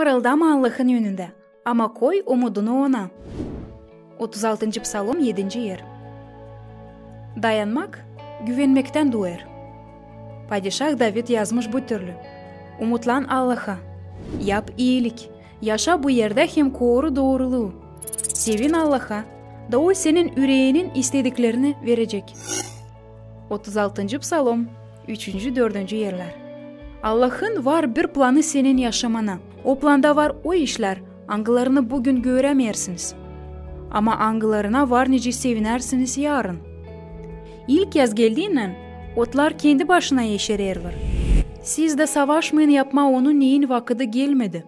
Mırıldama Allah'ın yönünde, ama koy umudunu ona. 36. Psalm 7. yer. Dayanmak, güvenmekten doğar. Padişah David yazmış bu türlü. Umutlan Allah'a, yap iyilik, yaşa bu yerde hem koru doğruluğu. Sevin Allah'a, da o senin yüreğinin istediklerini verecek. 36. Psalm 3. 4. yerler. Allah'ın var bir planı senin yaşamana. O planda var o işler, angılarını bugün göremiyorsunuz. Ama angılarına var nice sevinersiniz yarın. İlk yaz geldiğinden otlar kendi başına yeşererler. Siz de savaşmayın yapma onun neyin vakıdı gelmedi.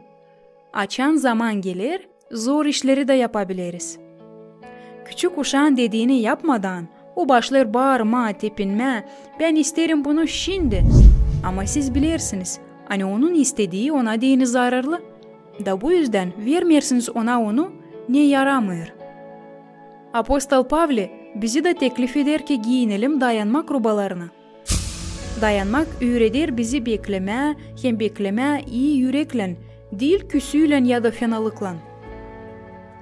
Açan zaman gelir, zor işleri de yapabiliriz. Küçük uşağın dediğini yapmadan o başlar bağırma, tepinme, ben isterim bunu şimdi. Ama siz bilirsiniz, hani onun istediği ona değini zararlı. Da bu yüzden vermiyorsunuz ona onu, ne yaramıyor. Apostol Pavli bizi de teklif eder ki giyinelim dayanmak rubalarına. Dayanmak öğretir bizi bekleme, hem bekleme iyi yüreklen, değil küsüyle ya da fenalıkla.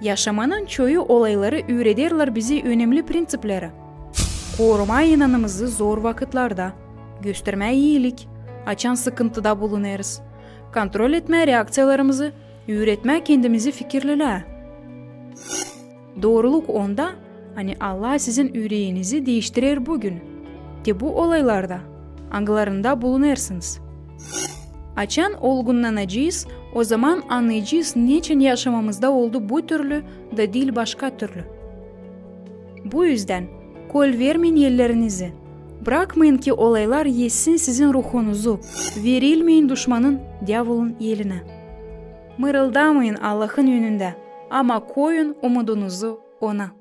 Yaşamanın çoğu olayları öğretirler bizi önemli prensipleri. Koruma inanımızı zor vakitlerde, gösterme iyilik, açan sıkıntıda bulunuruz. Kontrol etme reaksiyalarımızı, öğretme kendimizi fikirlile. Doğruluk onda, hani Allah sizin yüreğinizi değiştirir bugün. De bu olaylarda, angılarında bulunursunuz. Açan olgunlanacağız, o zaman anlayacağız niçin yaşamamızda oldu bu türlü da değil başka türlü. Bu yüzden kol vermeyin yerlerinizi. Bırakmayın ki olaylar yesin sizin ruhunuzu. Verilmeyin düşmanın, diavolun eline. Mırıldamayın Allah'ın yönünde ama koyun umudunuzu ona.